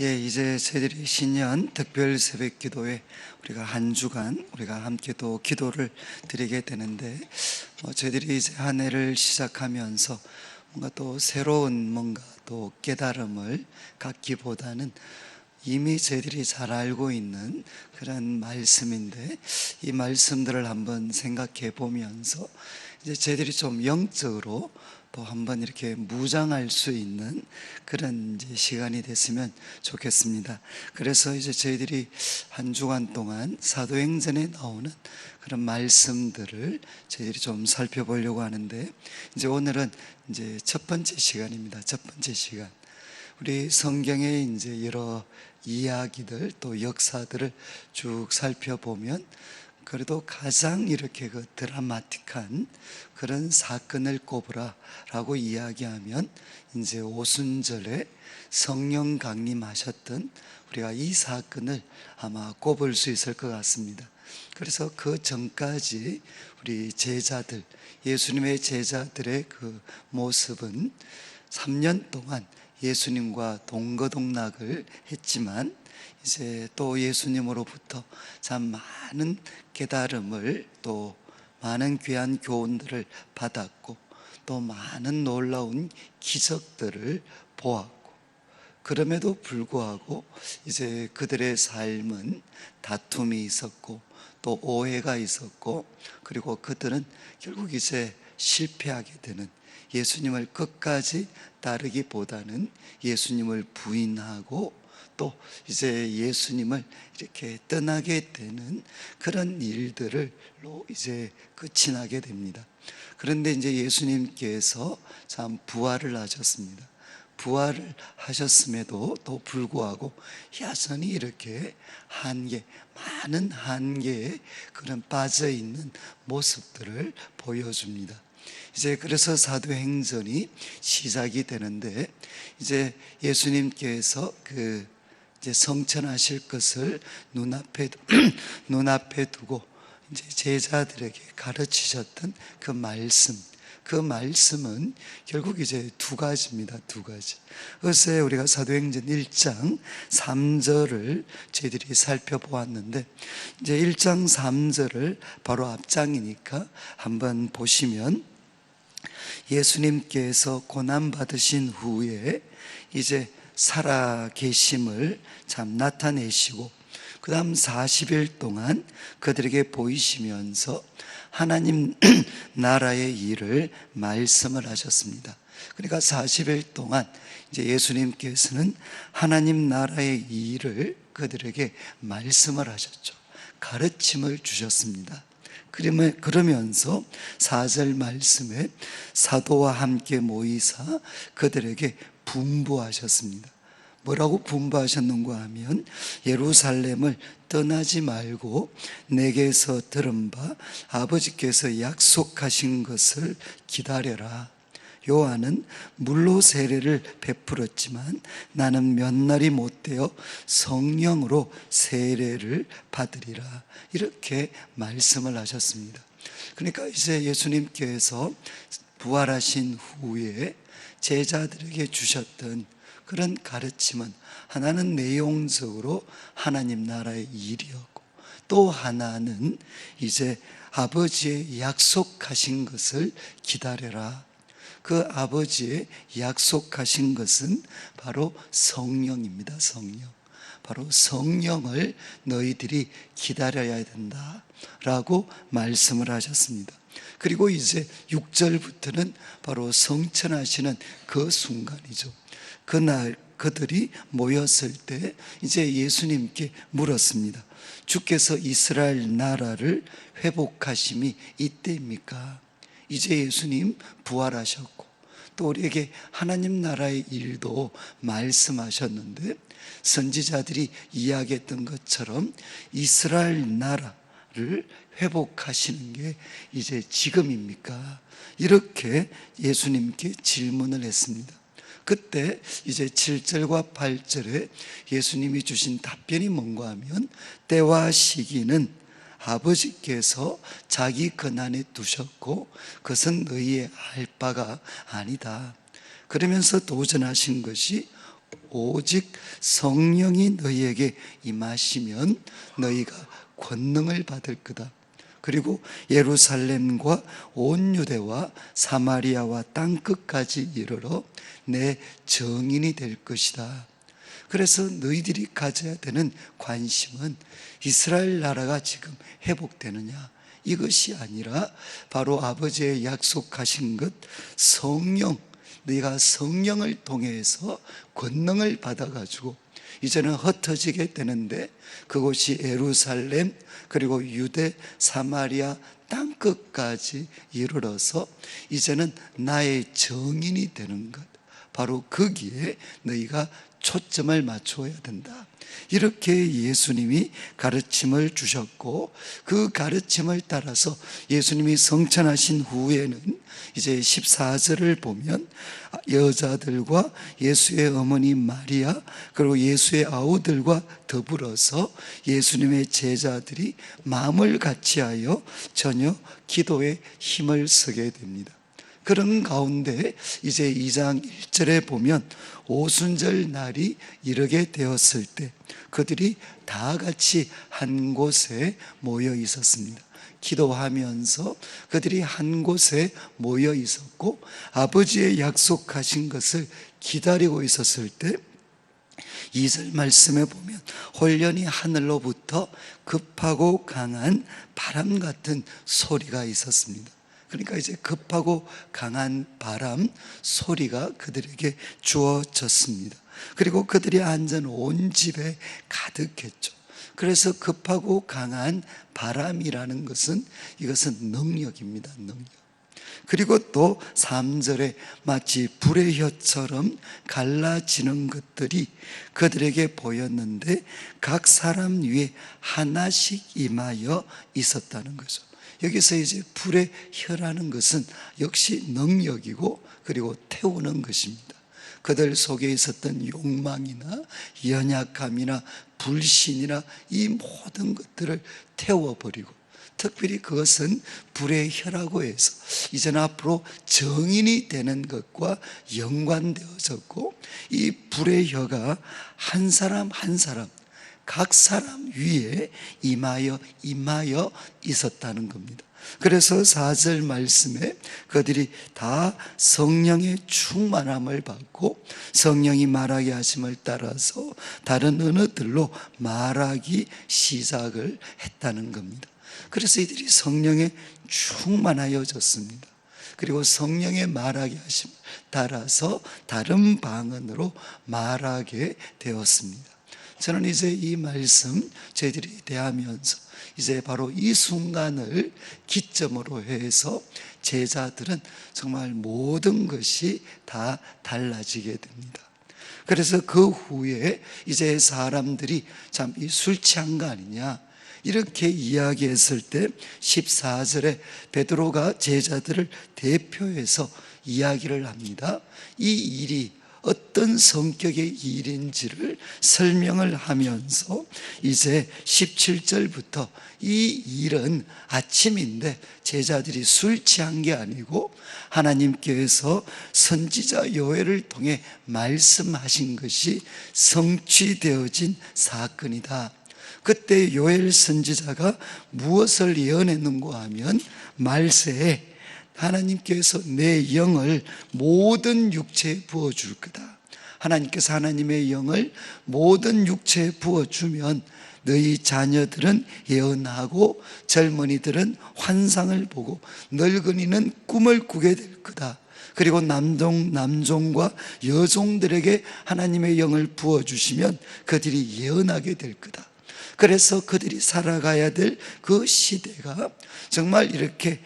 이제 저희들이 신년 특별 새벽 기도회 우리가 한 주간 우리가 함께 또 기도를 드리게 되는데, 저희들이 이제 한 해를 시작하면서 뭔가 또 새로운 뭔가 또 깨달음을 갖기보다는 이미 저희들이 잘 알고 있는 그런 말씀인데, 이 말씀들을 한번 생각해 보면서 이제 저희들이 좀 영적으로 또 한번 이렇게 무장할 수 있는 그런 이제 시간이 됐으면 좋겠습니다. 그래서 이제 저희들이 한 주간 동안 사도행전에 나오는 그런 말씀들을 저희들이 좀 살펴보려고 하는데, 이제 오늘은 이제 첫 번째 시간입니다. 첫 번째 시간. 우리 성경의 이제 여러 이야기들 또 역사들을 쭉 살펴보면 그래도 가장 이렇게 그 드라마틱한 그런 사건을 꼽으라라고 이야기하면 이제 오순절에 성령 강림하셨던 우리가 이 사건을 아마 꼽을 수 있을 것 같습니다. 그래서 그 전까지 우리 제자들, 예수님의 제자들의 그 모습은 3년 동안 예수님과 동거동락을 했지만 이제 또 예수님으로부터 참 많은 깨달음을 또 많은 귀한 교훈들을 받았고 또 많은 놀라운 기적들을 보았고, 그럼에도 불구하고 이제 그들의 삶은 다툼이 있었고 또 오해가 있었고, 그리고 그들은 결국 이제 실패하게 되는, 예수님을 끝까지 따르기보다는 예수님을 부인하고 또 이제 예수님을 이렇게 떠나게 되는 그런 일들로 이제 끝이 나게 됩니다. 그런데 이제 예수님께서 참 부활을 하셨습니다. 부활을 하셨음에도 또 불구하고 여전히 이렇게 많은 한계에 그런 빠져있는 모습들을 보여줍니다. 이제 그래서 사도행전이 시작이 되는데, 이제 예수님께서 이제 성천하실 것을 눈앞에 두고 이제 제자들에게 가르치셨던 그 말씀은 결국 이제 두 가지입니다. 두 가지. 어제 우리가 사도행전 1장 3절을 저희들이 살펴보았는데, 이제 1장 3절을 바로 앞장이니까 한번 보시면, 예수님께서 고난받으신 후에 이제 살아계심을 참 나타내시고, 그 다음 40일 동안 그들에게 보이시면서 하나님 나라의 일을 말씀을 하셨습니다. 그러니까 40일 동안 이제 예수님께서는 하나님 나라의 일을 그들에게 말씀을 하셨죠. 가르침을 주셨습니다. 그러면서 4절 말씀에 사도와 함께 모이사 그들에게 분부하셨습니다. 뭐라고 분부하셨는가 하면, 예루살렘을 떠나지 말고 내게서 들은 바 아버지께서 약속하신 것을 기다려라. 요한은 물로 세례를 베풀었지만 나는 몇 날이 못되어 성령으로 세례를 받으리라. 이렇게 말씀을 하셨습니다. 그러니까 이제 예수님께서 부활하신 후에 제자들에게 주셨던 그런 가르침은, 하나는 내용적으로 하나님 나라의 일이었고, 또 하나는 이제 아버지의 약속하신 것을 기다려라. 그 아버지의 약속하신 것은 바로 성령입니다. 성령. 바로 성령을 너희들이 기다려야 된다라고 말씀을 하셨습니다. 그리고 이제 6절부터는 바로 성천하시는 그 순간이죠. 그날 그들이 모였을 때 이제 예수님께 물었습니다. 주께서 이스라엘 나라를 회복하심이 이때입니까? 이제 예수님 부활하셨고 또 우리에게 하나님 나라의 일도 말씀하셨는데, 선지자들이 이야기했던 것처럼 이스라엘 나라를 회복하시는 게 이제 지금입니까? 이렇게 예수님께 질문을 했습니다. 그때 이제 7절과 8절에 예수님이 주신 답변이 뭔가 하면, 때와 시기는 아버지께서 자기 권한에 두셨고 그것은 너희의 알 바가 아니다. 그러면서 도전하신 것이 오직 성령이 너희에게 임하시면 너희가 권능을 받을 거다. 그리고 예루살렘과 온 유대와 사마리아와 땅끝까지 이르러 내 증인이 될 것이다. 그래서 너희들이 가져야 되는 관심은 이스라엘 나라가 지금 회복되느냐, 이것이 아니라 바로 아버지의 약속하신 것, 성령, 너희가 성령을 통해서 권능을 받아가지고 이제는 흩어지게 되는데, 그곳이 예루살렘 그리고 유대 사마리아 땅끝까지 이르러서 이제는 나의 증인이 되는 것, 바로 거기에 너희가 초점을 맞추어야 된다. 이렇게 예수님이 가르침을 주셨고, 그 가르침을 따라서 예수님이 성천하신 후에는 이제 14절을 보면 여자들과 예수의 어머니 마리아 그리고 예수의 아우들과 더불어서 예수님의 제자들이 마음을 같이하여 저녁 기도에 힘을 쓰게 됩니다. 그런 가운데 이제 2장 1절에 보면 오순절 날이 이르게 되었을 때 그들이 다 같이 한 곳에 모여 있었습니다. 기도하면서 그들이 한 곳에 모여 있었고 아버지의 약속하신 것을 기다리고 있었을 때 2절 말씀에 보면 홀연히 하늘로부터 급하고 강한 바람 같은 소리가 있었습니다. 그러니까 이제 급하고 강한 바람 소리가 그들에게 주어졌습니다. 그리고 그들이 앉은 온 집에 가득했죠. 그래서 급하고 강한 바람이라는 것은 이것은 능력입니다. 능력. 그리고 또 3절에 마치 불의 혀처럼 갈라지는 것들이 그들에게 보였는데 각 사람 위에 하나씩 임하여 있었다는 거죠. 여기서 이제 불의 혀라는 것은 역시 능력이고 그리고 태우는 것입니다. 그들 속에 있었던 욕망이나 연약함이나 불신이나 이 모든 것들을 태워버리고, 특별히 그것은 불의 혀라고 해서 이제는 앞으로 정인이 되는 것과 연관되어졌고, 이 불의 혀가 한 사람 한 사람 각 사람 위에 임하여 있었다는 겁니다. 그래서 4절 말씀에 그들이 다 성령의 충만함을 받고 성령이 말하게 하심을 따라서 다른 언어들로 말하기 시작을 했다는 겁니다. 그래서 이들이 성령에 충만하여졌습니다. 그리고 성령의 말하게 하심을 따라서 다른 방언으로 말하게 되었습니다. 저는 이제 이 말씀 저희들이 대하면서 이제 바로 이 순간을 기점으로 해서 제자들은 정말 모든 것이 다 달라지게 됩니다. 그래서 그 후에 이제 사람들이 참 이 술 취한 거 아니냐 이렇게 이야기했을 때 14절에 베드로가 제자들을 대표해서 이야기를 합니다. 이 일이 어떤 성격의 일인지를 설명을 하면서 이제 17절부터 이 일은 아침인데 제자들이 술 취한 게 아니고 하나님께서 선지자 요엘을 통해 말씀하신 것이 성취되어진 사건이다. 그때 요엘 선지자가 무엇을 예언했는가 하면 말세에 하나님께서 내 영을 모든 육체에 부어줄 거다. 하나님께서 하나님의 영을 모든 육체에 부어주면 너희 자녀들은 예언하고 젊은이들은 환상을 보고 늙은이는 꿈을 꾸게 될 거다. 그리고 남종과 여종들에게 하나님의 영을 부어주시면 그들이 예언하게 될 거다. 그래서 그들이 살아가야 될 그 시대가 정말 이렇게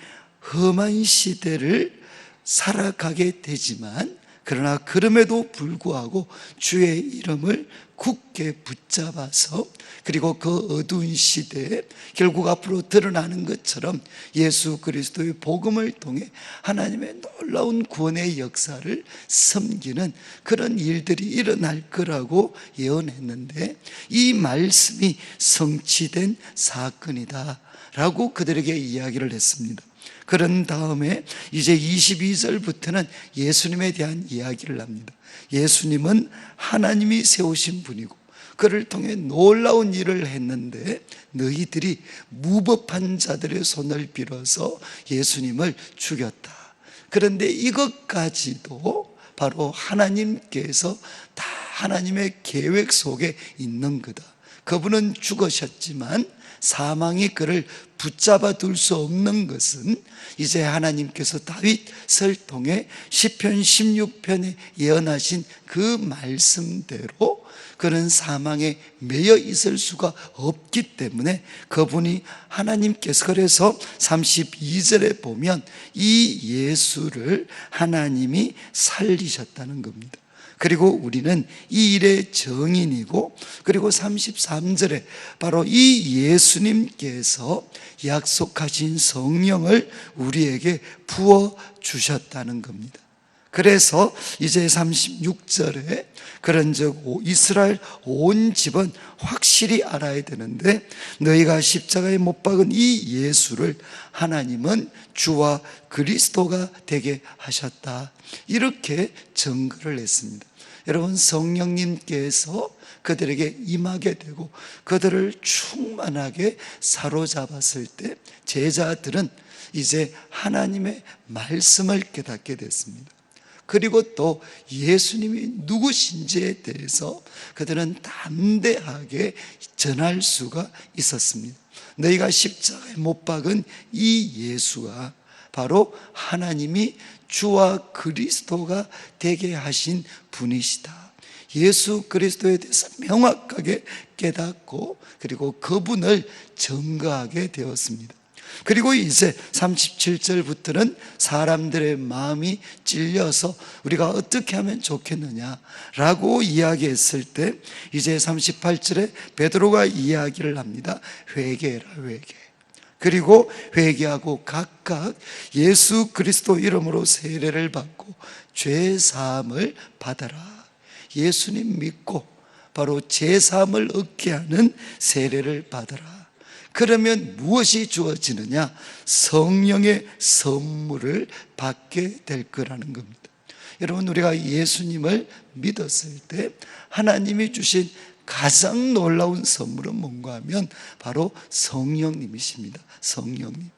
험한 시대를 살아가게 되지만, 그러나 그럼에도 불구하고 주의 이름을 굳게 붙잡아서 그리고 그 어두운 시대에 결국 앞으로 드러나는 것처럼 예수 그리스도의 복음을 통해 하나님의 놀라운 구원의 역사를 섬기는 그런 일들이 일어날 거라고 예언했는데, 이 말씀이 성취된 사건이다 라고 그들에게 이야기를 했습니다. 그런 다음에 이제 22절부터는 예수님에 대한 이야기를 합니다. 예수님은 하나님이 세우신 분이고 그를 통해 놀라운 일을 했는데 너희들이 무법한 자들의 손을 빌어서 예수님을 죽였다. 그런데 이것까지도 바로 하나님께서 다 하나님의 계획 속에 있는 거다. 그분은 죽으셨지만 사망이 그를 붙잡아 둘 수 없는 것은 이제 하나님께서 다윗을 통해 시편 16편에 예언하신 그 말씀대로 그는 사망에 매여 있을 수가 없기 때문에 그분이 하나님께서, 그래서 32절에 보면 이 예수를 하나님이 살리셨다는 겁니다. 그리고 우리는 이 일의 증인이고, 그리고 33절에 바로 이 예수님께서 약속하신 성령을 우리에게 부어 주셨다는 겁니다. 그래서 이제 36절에 그런즉 이스라엘 온 집은 확실히 알아야 되는데 너희가 십자가에 못 박은 이 예수를 하나님은 주와 그리스도가 되게 하셨다, 이렇게 증거를 했습니다. 여러분, 성령님께서 그들에게 임하게 되고 그들을 충만하게 사로잡았을 때 제자들은 이제 하나님의 말씀을 깨닫게 됐습니다. 그리고 또 예수님이 누구신지에 대해서 그들은 담대하게 전할 수가 있었습니다. 너희가 십자가에 못 박은 이 예수가 바로 하나님이 주와 그리스도가 되게 하신 분이시다. 예수 그리스도에 대해서 명확하게 깨닫고 그리고 그분을 증거하게 되었습니다. 그리고 이제 37절부터는 사람들의 마음이 찔려서 우리가 어떻게 하면 좋겠느냐라고 이야기했을 때 이제 38절에 베드로가 이야기를 합니다. 회개해라, 회개. 그리고 회개하고 각각 예수 그리스도 이름으로 세례를 받고 죄 사함을 받아라. 예수님 믿고 바로 죄 사함을 얻게 하는 세례를 받아라. 그러면 무엇이 주어지느냐? 성령의 선물을 받게 될 거라는 겁니다. 여러분, 우리가 예수님을 믿었을 때 하나님이 주신 가장 놀라운 선물은 뭔가 하면 바로 성령님이십니다. 성령님.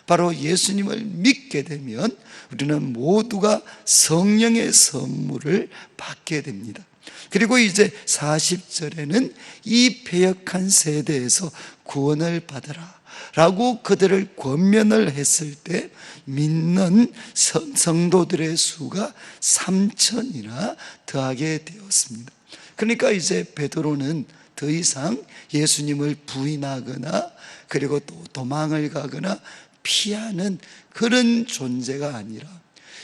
바로 예수님을 믿게 되면 우리는 모두가 성령의 선물을 받게 됩니다. 그리고 이제 40절에는 이 패역한 세대에서 구원을 받아라 라고 그들을 권면을 했을 때 믿는 성도들의 수가 3,000이나 더하게 되었습니다. 그러니까 이제 베드로는 더 이상 예수님을 부인하거나 그리고 또 도망을 가거나 피하는 그런 존재가 아니라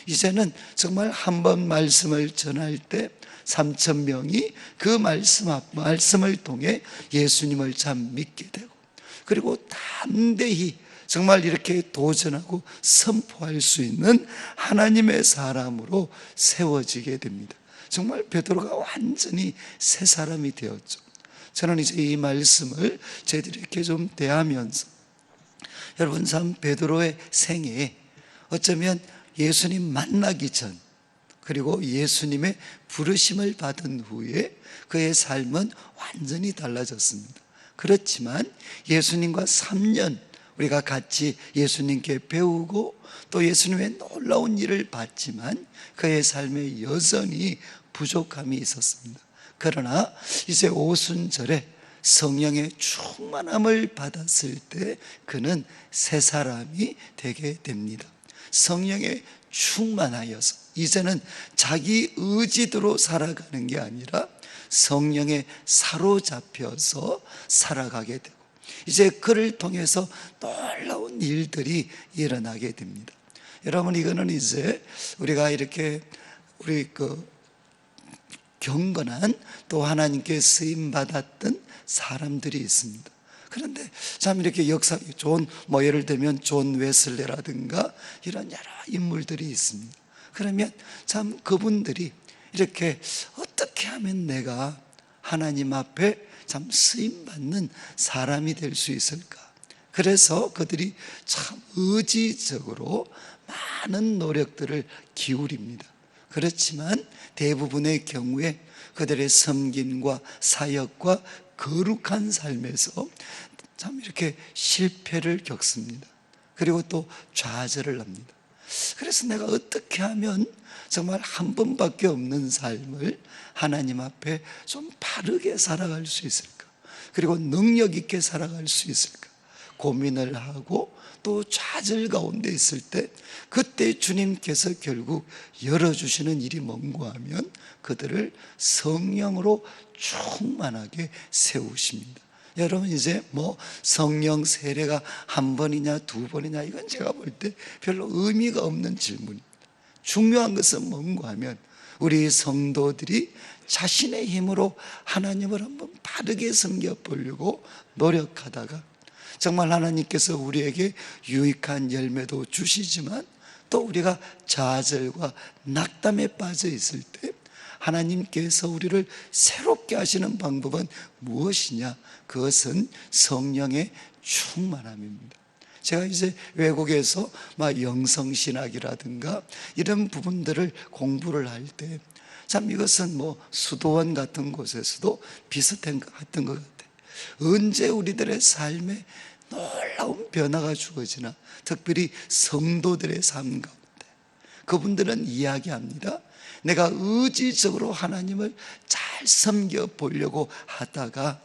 이제는 정말 한 번 말씀을 전할 때 3,000명이 그 말씀을 통해 예수님을 참 믿게 되고 그리고 담대히 정말 이렇게 도전하고 선포할 수 있는 하나님의 사람으로 세워지게 됩니다. 정말 베드로가 완전히 새 사람이 되었죠. 저는 이제 이 말씀을 저희들에게 좀 대하면서 여러분, 참 베드로의 생애에 어쩌면 예수님 만나기 전 그리고 예수님의 부르심을 받은 후에 그의 삶은 완전히 달라졌습니다. 그렇지만 예수님과 3년 우리가 같이 예수님께 배우고 또 예수님의 놀라운 일을 봤지만 그의 삶에 여전히 부족함이 있었습니다. 그러나 이제 오순절에 성령의 충만함을 받았을 때 그는 새 사람이 되게 됩니다. 성령에 충만하여서 이제는 자기 의지대로 살아가는 게 아니라 성령에 사로잡혀서 살아가게 되고 이제 그를 통해서 놀라운 일들이 일어나게 됩니다. 여러분, 이거는 이제 우리가 이렇게 우리 경건한 또 하나님께 쓰임 받았던 사람들이 있습니다. 그런데 참 이렇게 역사 좋은 예를 들면 존 웨슬레라든가 이런 여러 인물들이 있습니다. 그러면 참 그분들이 이렇게 어떻게 하면 내가 하나님 앞에 참 쓰임 받는 사람이 될 수 있을까? 그래서 그들이 참 의지적으로 많은 노력들을 기울입니다. 그렇지만 대부분의 경우에 그들의 섬김과 사역과 거룩한 삶에서 참 이렇게 실패를 겪습니다. 그리고 또 좌절을 합니다. 그래서 내가 어떻게 하면 정말 한 번밖에 없는 삶을 하나님 앞에 좀 바르게 살아갈 수 있을까? 그리고 능력 있게 살아갈 수 있을까? 고민을 하고 또 좌절 가운데 있을 때 그때 주님께서 결국 열어주시는 일이 뭔가 하면 그들을 성령으로 충만하게 세우십니다. 여러분, 이제 뭐 성령 세례가 한 번이냐 두 번이냐, 이건 제가 볼 때 별로 의미가 없는 질문입니다. 중요한 것은 뭔가 하면 우리 성도들이 자신의 힘으로 하나님을 한번 바르게 섬겨보려고 노력하다가 정말 하나님께서 우리에게 유익한 열매도 주시지만 또 우리가 좌절과 낙담에 빠져 있을 때 하나님께서 우리를 새롭게 하시는 방법은 무엇이냐? 그것은 성령의 충만함입니다. 제가 이제 외국에서 영성신학이라든가 이런 부분들을 공부를 할 때 참 이것은 수도원 같은 곳에서도 비슷한 것 같아요. 언제 우리들의 삶에 놀라운 변화가 주어지나, 특별히 성도들의 삶 가운데 그분들은 이야기합니다. 내가 의지적으로 하나님을 잘 섬겨 보려고 하다가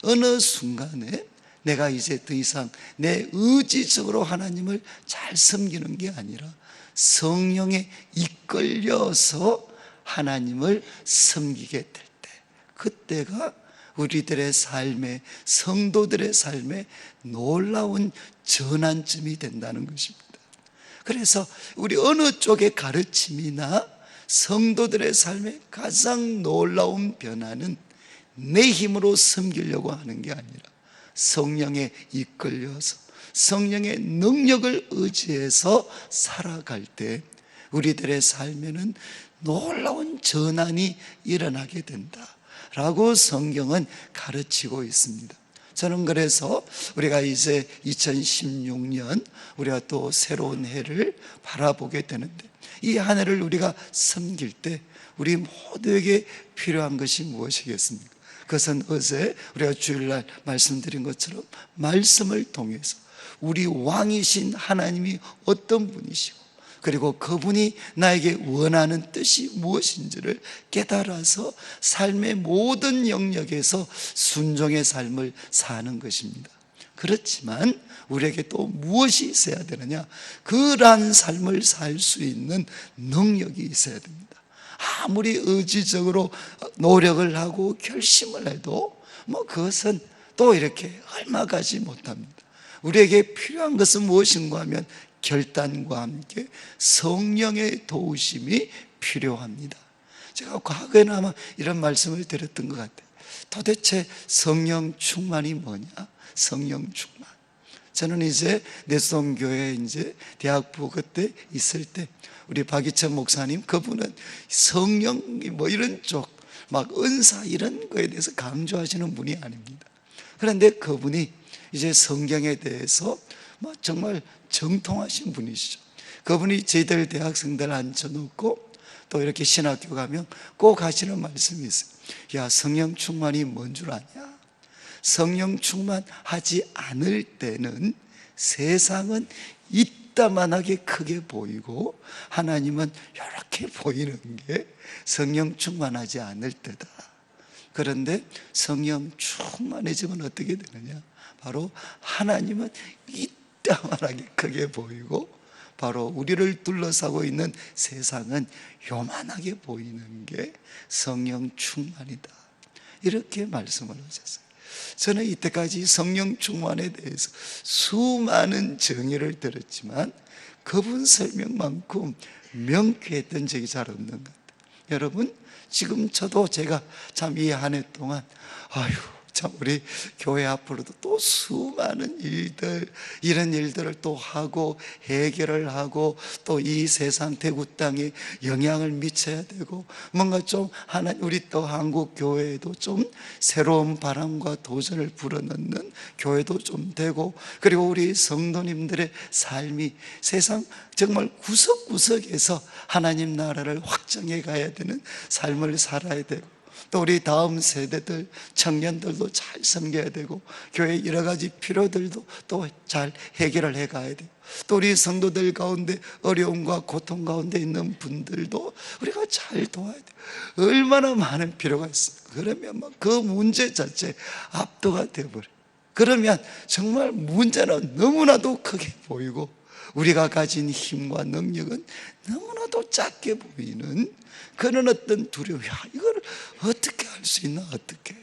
어느 순간에 내가 이제 더 이상 내 의지적으로 하나님을 잘 섬기는 게 아니라 성령에 이끌려서 하나님을 섬기게 될 때, 그때가 우리들의 삶에, 성도들의 삶에 놀라운 전환점이 된다는 것입니다. 그래서 우리 어느 쪽의 가르침이나 성도들의 삶의 가장 놀라운 변화는 내 힘으로 섬기려고 하는 게 아니라 성령에 이끌려서 성령의 능력을 의지해서 살아갈 때 우리들의 삶에는 놀라운 전환이 일어나게 된다라고 성경은 가르치고 있습니다. 저는 그래서 우리가 이제 2016년 우리가 또 새로운 해를 바라보게 되는데, 이 한 해를 우리가 섬길 때 우리 모두에게 필요한 것이 무엇이겠습니까? 그것은 어제 우리가 주일날 말씀드린 것처럼 말씀을 통해서 우리 왕이신 하나님이 어떤 분이시고, 그리고 그분이 나에게 원하는 뜻이 무엇인지를 깨달아서 삶의 모든 영역에서 순종의 삶을 사는 것입니다. 그렇지만 우리에게 또 무엇이 있어야 되느냐? 그러한 삶을 살 수 있는 능력이 있어야 됩니다. 아무리 의지적으로 노력을 하고 결심을 해도 그것은 또 이렇게 얼마 가지 못합니다. 우리에게 필요한 것은 무엇인가 하면 결단과 함께 성령의 도우심이 필요합니다. 제가 과거에는 아마 이런 말씀을 드렸던 것 같아요. 도대체 성령 충만이 뭐냐? 성령 충만. 저는 이제 내성교회 이제 대학부 그때 있을 때 우리 박이천 목사님, 그분은 성령 이런 쪽 은사 이런 거에 대해서 강조하시는 분이 아닙니다. 그런데 그분이 이제 성경에 대해서 정말 정통하신 분이시죠. 그분이 저희들 대학생들 앉혀놓고 또 이렇게 신학교 가면 꼭 하시는 말씀이 있어요. 야, 성령 충만이 뭔 줄 아냐? 성령 충만하지 않을 때는 세상은 이따만하게 크게 보이고 하나님은 이렇게 보이는 게 성령 충만하지 않을 때다. 그런데 성령 충만해지면 어떻게 되느냐? 바로 하나님은 이따만하게 크게 보이고 바로 우리를 둘러싸고 있는 세상은 요만하게 보이는 게 성령 충만이다. 이렇게 말씀을 하셨어요. 저는 이때까지 성령 충만에 대해서 수많은 정의를 들었지만 그분 설명만큼 명쾌했던 적이 잘 없는 것 같아요. 여러분, 지금 저도 제가 참 이 한 해 동안 참 우리 교회 앞으로도 또 수많은 일들, 이런 일들을 또 하고 해결을 하고 또 이 세상 대구 땅에 영향을 미쳐야 되고, 뭔가 좀 우리 또 한국 교회에도 좀 새로운 바람과 도전을 불어넣는 교회도 좀 되고, 그리고 우리 성도님들의 삶이 세상 정말 구석구석에서 하나님 나라를 확정해 가야 되는 삶을 살아야 되고, 또 우리 다음 세대들, 청년들도 잘 섬겨야 되고, 교회 여러 가지 필요들도 또 잘 해결을 해 가야 되고, 또 우리 성도들 가운데 어려움과 고통 가운데 있는 분들도 우리가 잘 도와야 돼요. 얼마나 많은 필요가 있습니까? 그러면 막 그 문제 자체 압도가 되어버려요. 그러면 정말 문제는 너무나도 크게 보이고, 우리가 가진 힘과 능력은 너무나도 작게 보이는 그런 어떤 두려움, 이걸 어떻게 할 수 있나, 어떻게.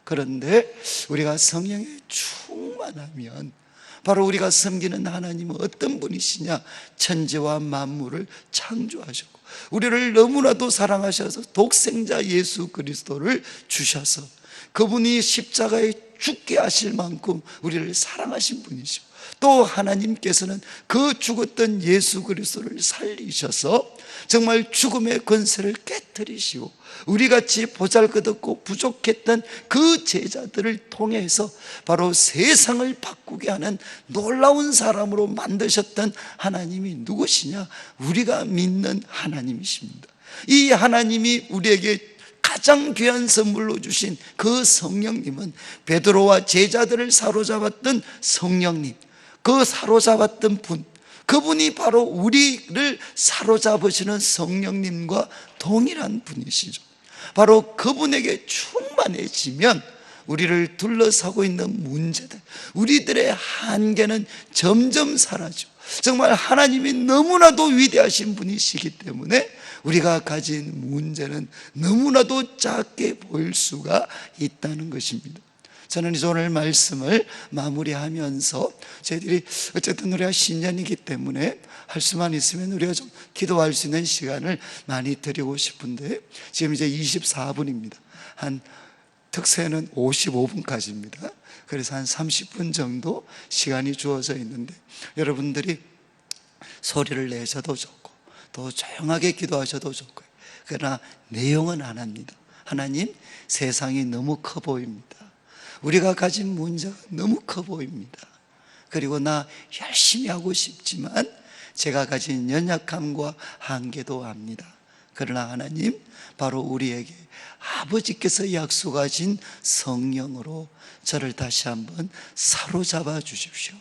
그런데 우리가 성령에 충만하면, 바로 우리가 섬기는 하나님은 어떤 분이시냐, 천지와 만물을 창조하셨고 우리를 너무나도 사랑하셔서 독생자 예수 그리스도를 주셔서 그분이 십자가에 죽게 하실 만큼 우리를 사랑하신 분이시고, 또 하나님께서는 그 죽었던 예수 그리스도를 살리셔서 정말 죽음의 권세를 깨뜨리시고 우리같이 보잘것없고 부족했던 그 제자들을 통해서 바로 세상을 바꾸게 하는 놀라운 사람으로 만드셨던 하나님이 누구시냐? 우리가 믿는 하나님이십니다. 이 하나님이 우리에게 가장 귀한 선물로 주신 그 성령님은 베드로와 제자들을 사로잡았던 성령님, 그 사로잡았던 분, 그분이 바로 우리를 사로잡으시는 성령님과 동일한 분이시죠. 바로 그분에게 충만해지면 우리를 둘러싸고 있는 문제들, 우리들의 한계는 점점 사라지고, 정말 하나님이 너무나도 위대하신 분이시기 때문에 우리가 가진 문제는 너무나도 작게 보일 수가 있다는 것입니다. 저는 이제 오늘 말씀을 마무리하면서 저희들이 어쨌든 우리가 신년이기 때문에 할 수만 있으면 우리가 좀 기도할 수 있는 시간을 많이 드리고 싶은데, 지금 이제 24분입니다. 한 특세는 55분까지입니다. 그래서 한 30분 정도 시간이 주어져 있는데, 여러분들이 소리를 내셔도 좋고 또 조용하게 기도하셔도 좋고요. 그러나 내용은 안 합니다. 하나님, 세상이 너무 커 보입니다. 우리가 가진 문제가 너무 커 보입니다. 그리고 나 열심히 하고 싶지만 제가 가진 연약함과 한계도 압니다. 그러나 하나님, 바로 우리에게 아버지께서 약속하신 성령으로 저를 다시 한번 사로잡아 주십시오.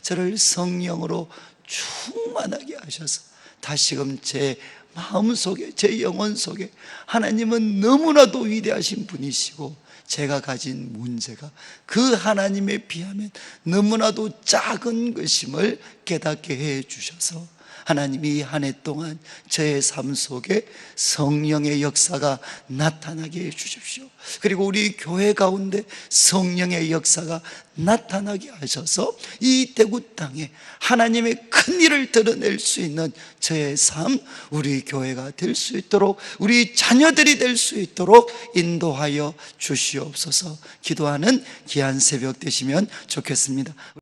저를 성령으로 충만하게 하셔서 다시금 제 마음속에, 제 영혼 속에 하나님은 너무나도 위대하신 분이시고 제가 가진 문제가 그 하나님에 비하면 너무나도 작은 것임을 깨닫게 해 주셔서 하나님이 이 한 해 동안 저의 삶 속에 성령의 역사가 나타나게 해 주십시오. 그리고 우리 교회 가운데 성령의 역사가 나타나게 하셔서 이 대구 땅에 하나님의 큰 일을 드러낼 수 있는 저의 삶, 우리 교회가 될 수 있도록, 우리 자녀들이 될 수 있도록 인도하여 주시옵소서. 기도하는 귀한 새벽 되시면 좋겠습니다.